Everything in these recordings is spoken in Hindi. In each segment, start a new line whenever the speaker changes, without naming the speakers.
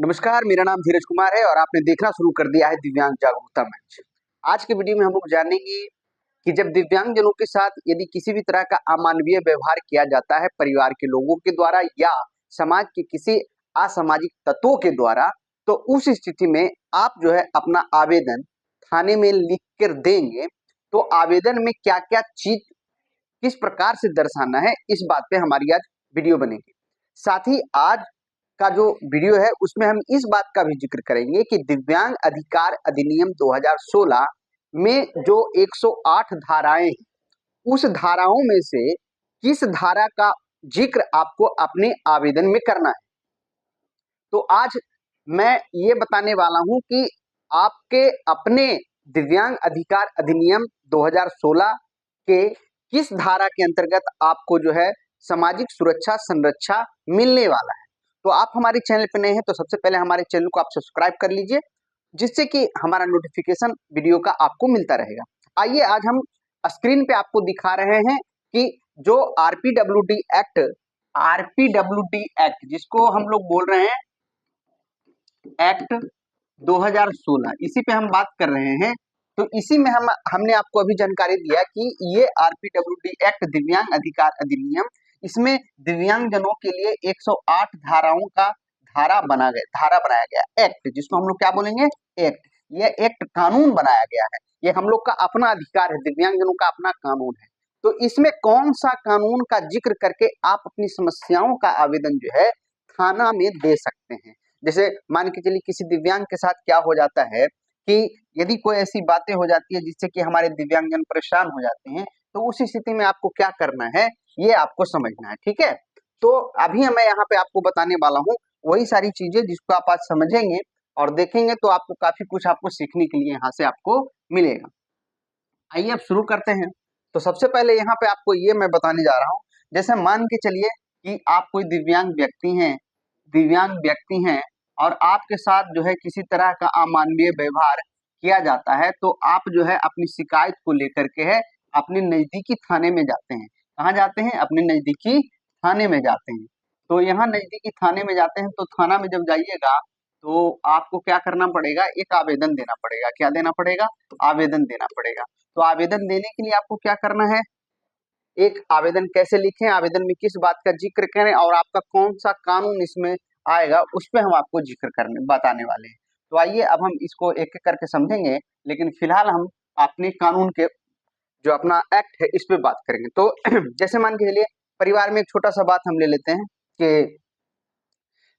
नमस्कार, मेरा नाम धीरज कुमार है और आपने देखना शुरू कर दिया है दिव्यांग जागरूकता मंच। आज के वीडियो में हम लोग जानेंगे कि जब दिव्यांगजनों के साथ यदि किसी भी तरह का अमानवीय व्यवहार किया जाता है परिवार के लोगों के द्वारा या समाज के किसी असामाजिक तत्वों के द्वारा, तो उस स्थिति में आप जो है अपना आवेदन थाने में लिख कर देंगे। तो आवेदन में क्या-क्या चीज किस प्रकार से दर्शाना है, इस बात पे हमारी आज वीडियो बनेगी। साथ ही आज का जो वीडियो है उसमें हम इस बात का भी जिक्र करेंगे कि दिव्यांग अधिकार अधिनियम 2016 में जो 108 धाराएं हैं, उस धाराओं में से किस धारा का जिक्र आपको अपने आवेदन में करना है। तो आज मैं ये बताने वाला हूं कि आपके अपने दिव्यांग अधिकार अधिनियम 2016 के किस धारा के अंतर्गत आपको जो है सामाजिक सुरक्षा संरक्षा मिलने वाला है। तो आप हमारे चैनल पर नए हैं तो सबसे पहले हमारे चैनल को आप सब्सक्राइब कर लीजिए, जिससे कि हमारा नोटिफिकेशन वीडियो का आपको मिलता रहेगा। आइए आज हम स्क्रीन पे आपको दिखा रहे हैं कि जो आरपीडब्ल्यूडी एक्ट जिसको हम लोग बोल रहे हैं एक्ट 2016, इसी पे हम बात कर रहे हैं। तो इसी में हमने आपको अभी जानकारी दिया कि ये आरपीडब्ल्यूडी एक्ट दिव्यांग अधिकार अधिनियम, इसमें दिव्यांगजनों के लिए 108 धाराओं का धारा बनाया गया एक्ट, जिसको हम लोग क्या बोलेंगे एक्ट। ये एक्ट कानून बनाया गया है, ये हम लोग का अपना अधिकार है, दिव्यांगजनों का अपना कानून है। तो इसमें कौन सा कानून का जिक्र करके आप अपनी समस्याओं का आवेदन जो है थाना में दे सकते हैं। जैसे मान के चलिए किसी दिव्यांग के साथ क्या हो जाता है कि यदि कोई ऐसी बातें हो जाती है जिससे कि हमारे दिव्यांगजन परेशान हो जाते हैं, तो उस स्थिति में आपको क्या करना है ये आपको समझना है, ठीक है। तो अभी मैं यहाँ पे आपको बताने वाला हूँ वही सारी चीजें जिसको आप आज समझेंगे और देखेंगे तो आपको काफी कुछ आपको सीखने के लिए यहाँ से आपको मिलेगा। आइए अब शुरू करते हैं। तो सबसे पहले यहाँ पे आपको ये मैं बताने जा रहा हूँ, जैसे मान के चलिए कि आप कोई दिव्यांग व्यक्ति हैं और आपके साथ जो है किसी तरह का अमानवीय व्यवहार किया जाता है, तो आप जो है अपनी शिकायत को लेकर के है अपने नजदीकी थाने में जाते हैं। कहाँ जाते हैं? अपने नजदीकी थाने में जाते हैं। तो यहाँ नजदीकी थाने में जाते हैं तो थाना में जब जाइएगा तो आपको क्या करना पड़ेगा, एक आवेदन देना पड़ेगा। क्या देना पड़ेगा? आवेदन देना पड़ेगा। तो आवेदन देने के लिए आपको क्या करना है, एक आवेदन कैसे लिखें, आवेदन में किस बात का जिक्र करें और आपका कौन सा कानून इसमें आएगा, उस पे हम आपको जिक्र करने बताने वाले हैं। तो आइए अब हम इसको एक एक करके समझेंगे, लेकिन फिलहाल हम अपने कानून के जो अपना एक्ट है इस पे बात करेंगे। तो जैसे मान के चलिए परिवार में एक छोटा सा बात हम ले लेते हैं कि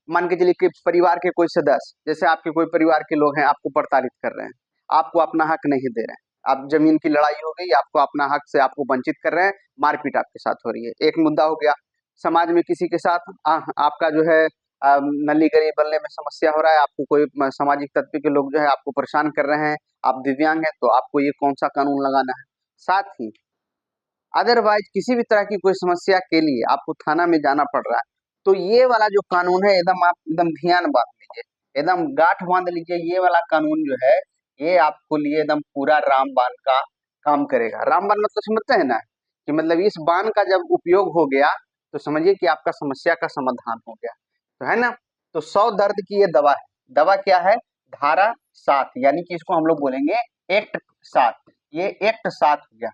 मान के चलिए कि परिवार के कोई सदस्य, जैसे आपके कोई परिवार के लोग हैं, आपको प्रताड़ित कर रहे हैं, आपको अपना हक नहीं दे रहे हैं, आप जमीन की लड़ाई हो गई, आपको अपना हक से आपको वंचित कर रहे हैं, मारपीट आपके साथ हो रही है, एक मुद्दा हो गया। समाज में किसी के साथ आपका जो है नली गली बनने में समस्या हो रहा है, आपको कोई सामाजिक तत्व के लोग जो है आपको परेशान कर रहे हैं, आप दिव्यांग हैं तो आपको ये कौन सा कानून लगाना है। साथ ही अदरवाइज किसी भी तरह की कोई समस्या के लिए आपको थाना में जाना पड़ रहा है, तो ये वाला जो कानून है एकदम आप एकदम ध्यान बांध लीजिए, एकदम गांठ बांध लीजिए। ये वाला कानून जो है ये आपको लिए एकदम पूरा रामबाण का काम करेगा। रामबाण मतलब समझते हैं ना, कि मतलब इस बाण का जब उपयोग हो गया तो समझिए कि आपका समस्या का समाधान हो गया, तो है ना। तो 100 दर्द की ये दवा है। दवा क्या है? धारा 7, यानी कि इसको हम लोग बोलेंगे एक्ट 7। ये एक्ट 7 हो गया,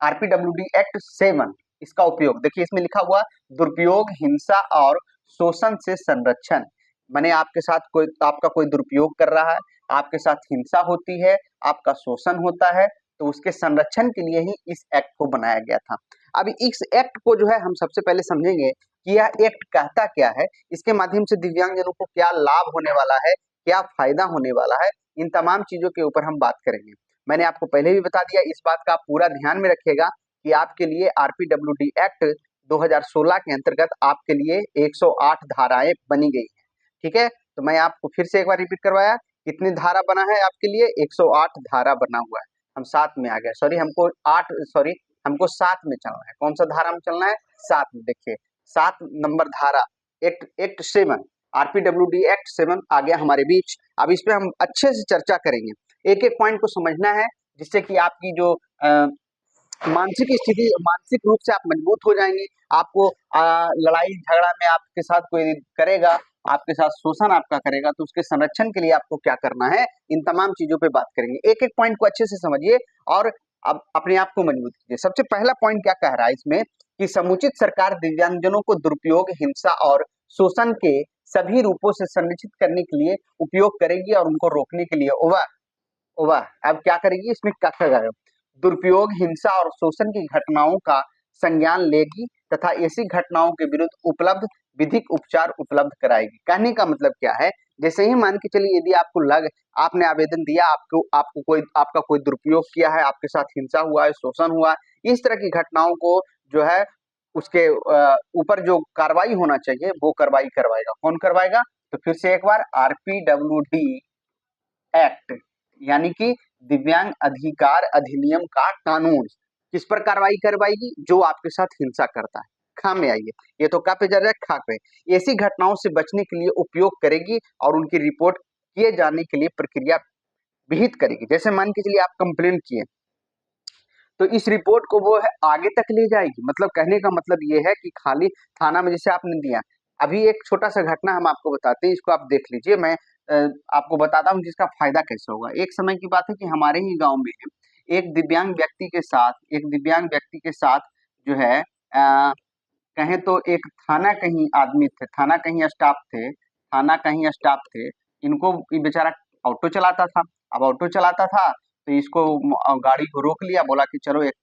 आरपीडब्ल्यूडी एक्ट 7। इसका उपयोग देखिए, इसमें लिखा हुआ दुरुपयोग, हिंसा और शोषण से संरक्षण। माने आपके साथ आपका कोई दुरुपयोग कर रहा है, आपके साथ हिंसा होती है, आपका शोषण होता है, तो उसके संरक्षण के लिए ही इस एक्ट को बनाया गया था। अभी इस एक्ट को जो है हम सबसे पहले समझेंगे कि यह एक्ट कहता क्या है, इसके माध्यम से दिव्यांगजनों को क्या लाभ होने वाला है, क्या फायदा होने वाला है, इन तमाम चीजों के ऊपर हम बात करेंगे। मैंने आपको पहले भी बता दिया, इस बात का आप पूरा ध्यान में रखिएगा कि आपके लिए आरपीडब्ल्यूडी एक्ट 2016 के अंतर्गत आपके लिए 108 धाराएं बनी गई हैं, ठीक है। तो मैं आपको फिर से एक बार रिपीट करवाया, कितनी धारा बना है आपके लिए? 108 धारा बना हुआ है। हम 7 में आ गए, हमको 7 में चलना है। कौन सा धारा में चलना है? 7 में। देखिए 7 नंबर धारा एक्ट 7, आरपीडब्ल्यूडी एक्ट 7 आ गया हमारे बीच। अब इस पे हम अच्छे से चर्चा करेंगे, एक एक पॉइंट को समझना है, जिससे कि आपकी जो मानसिक स्थिति, मानसिक रूप से आप मजबूत हो जाएंगे। आपको लड़ाई झगड़ा में आपके साथ कोई करेगा आपके साथ शोषण आपका करेगा, तो उसके संरक्षण के लिए आपको क्या करना है, इन तमाम चीजों पे बात करेंगे। एक एक पॉइंट को अच्छे से समझिए और अब अपने आप को मजबूत कीजिए। सबसे पहला पॉइंट क्या कह रहा है इसमें कि समुचित सरकार दिव्यांगजनों को दुरुपयोग, हिंसा और शोषण के सभी रूपों से संरक्षित करने के लिए उपयोग करेगी और उनको रोकने के लिए अब क्या करेगी, इसमें क्या करेगा, दुरुपयोग, हिंसा और शोषण की घटनाओं का संज्ञान लेगी तथा ऐसी घटनाओं के विरुद्ध उपलब्ध विधिक उपचार उपलब्ध कराएगी। कहने का मतलब क्या है, जैसे ही मान के चलिए यदि आपने आवेदन दिया, आपका कोई दुरुपयोग किया है, आपके साथ हिंसा हुआ है, शोषण हुआ है, इस तरह की घटनाओं को जो है उसके ऊपर जो कार्रवाई होना चाहिए वो कार्रवाई करवाएगा। कौन करवाएगा, तो फिर से एक बार RPWD एक्ट यानी कि दिव्यांग अधिकार अधिनियम का कानून किस पर कार्रवाई करवाएगी, जो आपके साथ हिंसा करता है। खा में आइए, ये तो का पे जा रहा है, खा पे। ऐसी घटनाओं से बचने के लिए उपयोग करेगी और उनकी रिपोर्ट किए जाने के लिए प्रक्रिया विहित करेगी। जैसे मान के चलिए आप कंप्लेन किए तो इस रिपोर्ट को वो है आगे तक ले जाएगी। मतलब कहने का मतलब ये है कि खाली थाना में जैसे आपने दिया, अभी एक छोटा सा घटना हम आपको बताते हैं, इसको आप देख लीजिए। मैं आपको बताता हूँ जिसका फायदा कैसे होगा। एक समय की बात है कि हमारे ही गांव में एक दिव्यांग व्यक्ति के साथ जो है कहें तो एक थाना कहीं आदमी थे, थाना कहीं स्टाफ थे। इनको ये बेचारा ऑटो चलाता था। अब ऑटो चलाता था तो इसको गाड़ी को रोक लिया, बोला कि चलो एक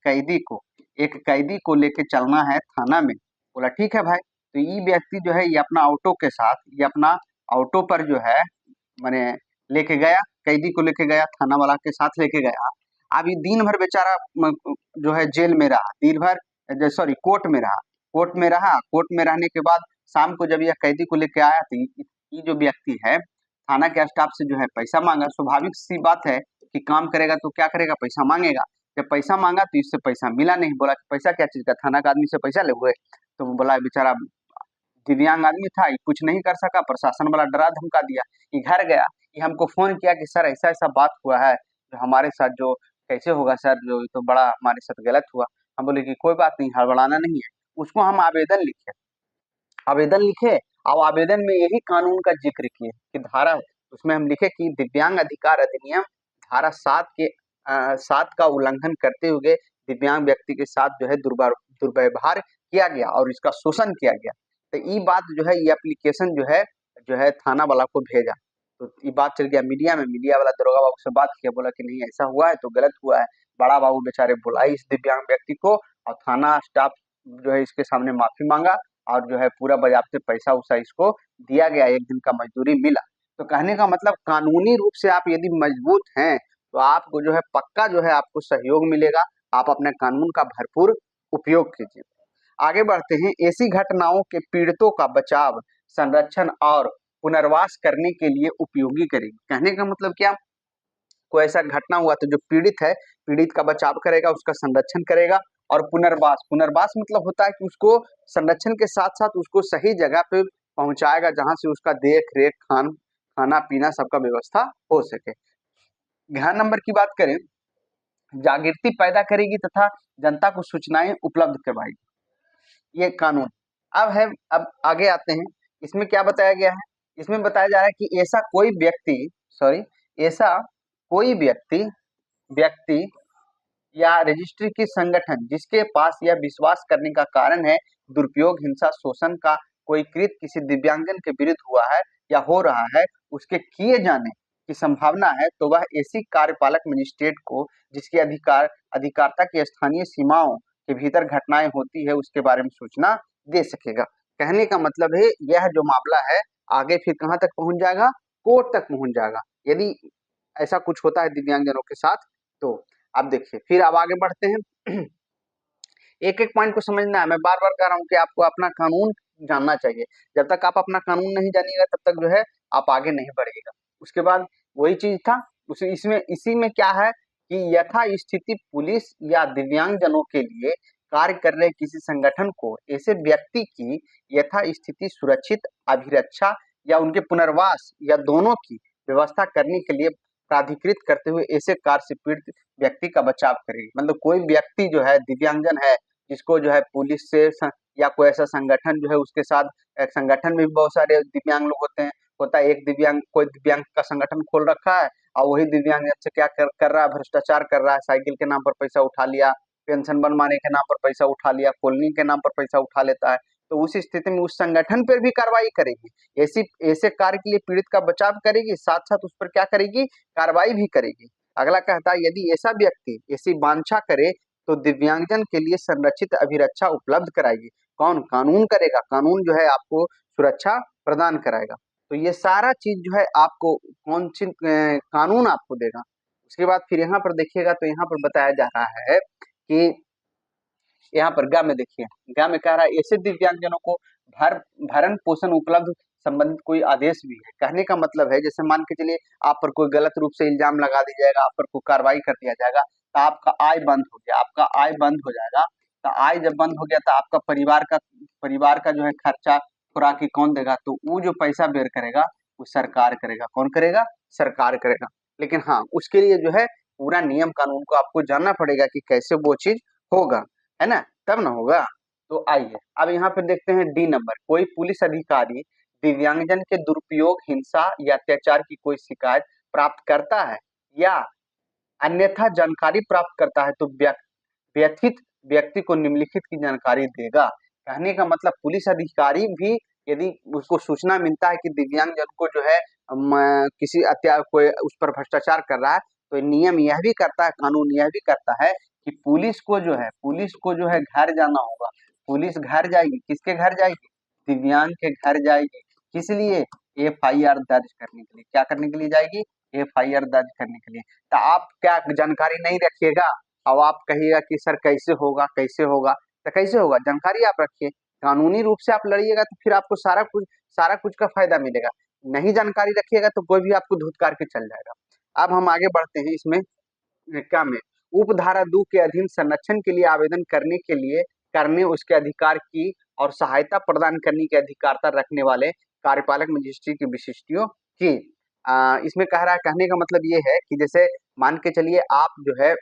कैदी को लेके चलना है थाना में। बोला ठीक है भाई। तो ये व्यक्ति जो है ये अपना ऑटो पर जो है मैंने लेके गया, कैदी को लेके गया, थाना वाला के साथ लेके गया। अब ये दिन भर बेचारा जो है जेल में रहा, दिन भर सॉरी कोर्ट में रहने के बाद शाम को जब यह कैदी को लेके आया तो ये जो व्यक्ति है थाना के स्टाफ से जो है पैसा मांगा। स्वाभाविक सी बात है कि काम करेगा तो क्या करेगा, पैसा मांगेगा। जब पैसा मांगा तो इससे पैसा मिला नहीं। बोला कि पैसा क्या चीज का, थाना का आदमी से पैसा ले हुए। तो बोला बेचारा दिव्यांग आदमी था, ये कुछ नहीं कर सका, प्रशासन वाला डरा धमका दिया। ये घर गया, ये हमको फोन किया कि सर ऐसा ऐसा बात हुआ है, जो हमारे साथ जो कैसे होगा सर, जो तो बड़ा हमारे साथ गलत हुआ। हम बोले कि कोई बात नहीं, हड़बड़ाना नहीं है। उसको हम आवेदन लिखे और आवेदन में यही कानून का जिक्र किए कि उसमें हम लिखे कि दिव्यांग अधिकार अधिनियम धारा 7 का उल्लंघन करते हुए दिव्यांग व्यक्ति के साथ जो है दुर्व्यवहार किया गया और इसका शोषण किया गया। तो ये बात जो है, ये एप्लीकेशन जो है थाना वाला को भेजा। तो ये बात चल गया मीडिया में, मीडिया वाला दरोगा बाबू से बात किया, बोला कि नहीं ऐसा हुआ है तो गलत हुआ है। बड़ा बाबू बेचारे बुलाई इस दिव्यांग व्यक्ति को और थाना स्टाफ जो है इसके सामने माफी मांगा और जो है पूरा बाजाबते पैसा उसा इसको दिया गया, एक दिन का मजदूरी मिला। तो कहने का मतलब कानूनी रूप से आप यदि मजबूत हैं तो आपको जो है पक्का जो है आपको सहयोग मिलेगा। आप अपने कानून का भरपूर उपयोग कीजिए। आगे बढ़ते हैं। ऐसी घटनाओं के पीड़ितों का बचाव, संरक्षण और पुनर्वास करने के लिए उपयोगी करेगी। कहने का मतलब क्या, कोई ऐसा घटना हुआ तो जो पीड़ित का बचाव करेगा, उसका संरक्षण करेगा और पुनर्वास मतलब होता है कि उसको संरक्षण के साथ साथ उसको सही जगह पे पहुंचाएगा जहां से उसका देख रेख खाना पीना सबका व्यवस्था हो सके। ध्यान नंबर की बात करें, जागृति पैदा करेगी तथा जनता को सूचनाएं उपलब्ध करवाएगी। ये कानून अब आगे आते हैं। इसमें क्या बताया गया है, इसमें बताया जा रहा है कि ऐसा कोई व्यक्ति या रजिस्ट्री की संगठन जिसके पास यह विश्वास करने का कारण है दुरुपयोग, हिंसा, शोषण का कोई कृत्य किसी दिव्यांगजन के विरुद्ध हुआ है या हो रहा है, उसके किए जाने की संभावना है, तो वह ऐसी कार्यपालक मजिस्ट्रेट को जिसकी अधिकारता की स्थानीय सीमाओं के भीतर घटनाएं होती है उसके बारे में सूचना दे सकेगा। कहने का मतलब है यह जो मामला है आगे फिर कहां तक पहुंच जाएगा, कोर्ट तक पहुंच जाएगा यदि ऐसा कुछ होता है दिव्यांगजनों के साथ। तो अब देखिए, फिर अब आगे बढ़ते हैं। एक एक पॉइंट को समझना है। मैं बार बार कह रहा हूं कि आपको अपना कानून जानना चाहिए। जब तक आप अपना कानून नहीं जानिएगा तब तक जो है आप आगे नहीं बढ़िएगा। उसके बाद वही चीज था इसी में क्या है कि यथा स्थिति पुलिस या दिव्यांगजनों के लिए कार्य कर रहे किसी संगठन को ऐसे व्यक्ति की यथा स्थिति सुरक्षित अभिरक्षा या उनके पुनर्वास या दोनों की व्यवस्था करने के लिए प्राधिकृत करते हुए ऐसे कार्य से पीड़ित व्यक्ति का बचाव करेगी। मतलब कोई व्यक्ति जो है दिव्यांगजन है जिसको जो है पुलिस से या कोई ऐसा संगठन जो है उसके साथ, एक संगठन में भी बहुत सारे दिव्यांग लोग होते हैं, होता है एक दिव्यांग, कोई दिव्यांग का संगठन खोल रखा है और वही दिव्यांग से क्या कर रहा है, भ्रष्टाचार कर रहा है, साइकिल के नाम पर पैसा उठा लिया, पेंशन बनवाने के नाम पर पैसा उठा लिया, कॉलोनी के नाम पर पैसा उठा लेता है, तो उस स्थिति में उस संगठन पर भी कार्रवाई करेगी। ऐसी ऐसे कार्य के लिए पीड़ित का बचाव करेगी, साथ साथ उस पर क्या करेगी, कार्रवाई भी करेगी। अगला कहता है यदि ऐसा व्यक्ति ऐसी वांछा करे तो दिव्यांगजन के लिए संरक्षित अभिरक्षा उपलब्ध कराएगी। कौन? कानून करेगा, कानून जो है आपको सुरक्षा प्रदान कराएगा। तो ये सारा चीज जो है आपको कौन सी कानून आपको देगा। उसके बाद फिर यहाँ पर देखिएगा तो यहाँ पर बताया जा रहा है कि यहाँ पर गा में देखिए, गा में कह रहा है ऐसे दिव्यांगजनों को भरण पोषण उपलब्ध संबंधित कोई आदेश भी है। कहने का मतलब है जैसे मान के चलिए आप पर कोई गलत रूप से इल्जाम लगा दिया जाएगा, आप पर कोई कार्रवाई कर दिया जाएगा, तो आपका आय बंद हो गया, आपका आय बंद हो जाएगा। तो आय जब बंद हो गया तो आपका परिवार का जो है खर्चा खुराकी कौन देगा? तो वो जो पैसा बेर करेगा वो सरकार करेगा। कौन करेगा? सरकार करेगा। लेकिन हाँ, उसके लिए जो है पूरा नियम कानून को आपको जानना पड़ेगा कि कैसे वो चीज होगा, है ना, तब ना होगा। तो आइए अब यहाँ पे देखते हैं डी नंबर, कोई पुलिस अधिकारी दिव्यांगजन के दुरुपयोग, हिंसा या अत्याचार की कोई शिकायत प्राप्त करता है या अन्यथा जानकारी प्राप्त करता है तो व्यथित व्यक्ति को निम्नलिखित की जानकारी देगा। कहने का मतलब पुलिस अधिकारी भी यदि उसको सूचना मिलता है कि दिव्यांगजन को जो है किसी कोई उस पर भ्रष्टाचार कर रहा है, तो नियम यह भी करता है, कानून यह भी करता है कि पुलिस को जो है घर जाना होगा। पुलिस घर जाएगी, किसके घर जाएगी? दिव्यांग के घर जाएगी। किस लिए? एफआईआर दर्ज करने के लिए। क्या करने के लिए जाएगी? एफआईआर दर्ज करने के लिए। तो आप क्या जानकारी नहीं रखिएगा और आप कहिएगा कि सर कैसे होगा, कैसे होगा? तो कैसे होगा? जानकारी आप रखिए, कानूनी रूप से आप लड़िएगा तो फिर आपको सारा कुछ का फायदा मिलेगा। नहीं जानकारी रखिएगा तो कोई भी आपको धुतकार के चल जाएगा। अब हम आगे बढ़ते हैं इसमें क्या में, उपधारा 2 के अधीन संरक्षण के लिए आवेदन करने उसके अधिकार की और सहायता प्रदान करने की अधिकारता रखने वाले कार्यपालक मजिस्ट्रेट की विशिष्टियों की। इसमें कह रहा है, कहने का मतलब ये है कि जैसे मान के चलिए आप जो है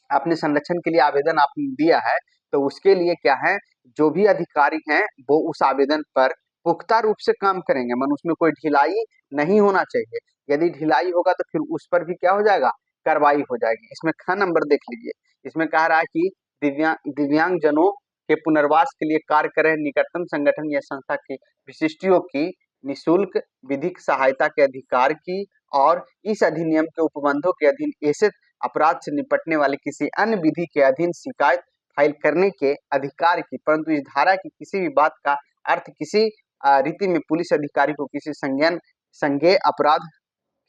अपने संरक्षण के लिए आवेदन आपने दिया है, तो उसके लिए क्या है, जो भी अधिकारी हैं वो उस आवेदन पर पुख्ता रूप से काम करेंगे, मन उसमें कोई ढिलाई नहीं होना चाहिए। यदि ढिलाई होगा तो फिर उस पर भी क्या हो जाएगा, कार्रवाई हो जाएगी। इसमें ख नंबर देख लीजिए, इसमें कह रहा है कि दिव्यांग जनों के पुनर्वास के लिए कार्य करें निकटतम संगठन या संस्था की विशिष्टियों की निःशुल्क विधिक सहायता के अधिकार की और इस अधिनियम के उपबंधों के अधीन ऐसे अपराध से निपटने वाले किसी अन्य विधि के अधीन शिकायत फाइल करने के अधिकार की। परंतु इस धारा की किसी भी बात का अर्थ किसी रीति में पुलिस अधिकारी को किसी संज्ञेय अपराध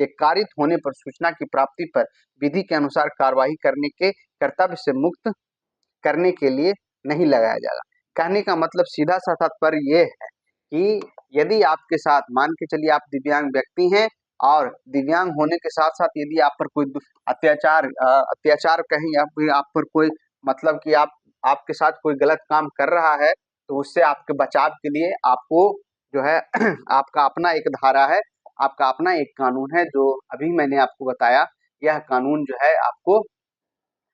के कारित होने पर सूचना की प्राप्ति पर विधि के अनुसार कार्रवाई करने के कर्तव्य से मुक्त करने के लिए नहीं लगाया जाएगा। कहने का मतलब सीधा सा तात्पर्य ये है कि यदि आपके साथ मान के चलिए आप दिव्यांग व्यक्ति हैं और दिव्यांग होने के साथ साथ यदि आप पर कोई अत्याचार कहीं या फिर आप पर कोई मतलब कि आपके साथ कोई गलत काम कर रहा है, तो उससे आपके बचाव के लिए आपको जो है आपका अपना एक धारा है, आपका अपना एक कानून है जो अभी मैंने आपको बताया। यह कानून जो है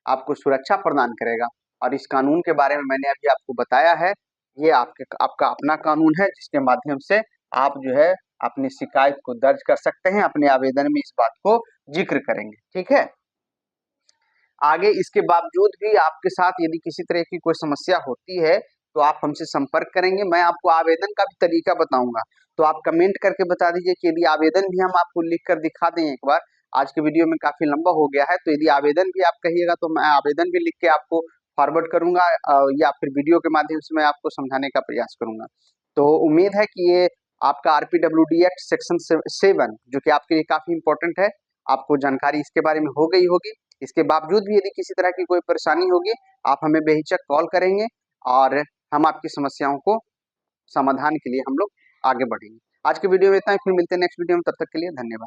आपको सुरक्षा प्रदान करेगा और इस कानून के बारे में मैंने अभी आपको बताया है। ये आपका अपना कानून है जिसके माध्यम से आप जो है अपनी शिकायत को दर्ज कर सकते हैं, अपने आवेदन में इस बात को जिक्र करेंगे। ठीक है, आगे इसके बावजूद भी आपके साथ यदि किसी तरह की कोई समस्या होती है तो आप हमसे संपर्क करेंगे। मैं आपको आवेदन का भी तरीका बताऊंगा, तो आप कमेंट करके बता दीजिए कि यदि आवेदन भी हम आपको लिख कर दिखा दें एक बार। आज के वीडियो में काफी लंबा हो गया है, तो यदि आवेदन भी आप कहिएगा तो मैं आवेदन भी लिख के आपको फॉरवर्ड करूंगा या फिर वीडियो के माध्यम से मैं आपको समझाने का प्रयास करूंगा। तो उम्मीद है कि ये आपका RPWD एक्ट सेक्शन 7 जो कि आपके लिए काफी इंपॉर्टेंट है, आपको जानकारी इसके बारे में हो गई होगी। इसके बावजूद भी यदि किसी तरह की कोई परेशानी होगी आप हमें बेहिचक कॉल करेंगे और हम आपकी समस्याओं को समाधान के लिए हम लोग आगे बढ़ेंगे। आज के वीडियो में इतना ही, फिर मिलते हैं नेक्स्ट वीडियो में, तब तक के लिए धन्यवाद।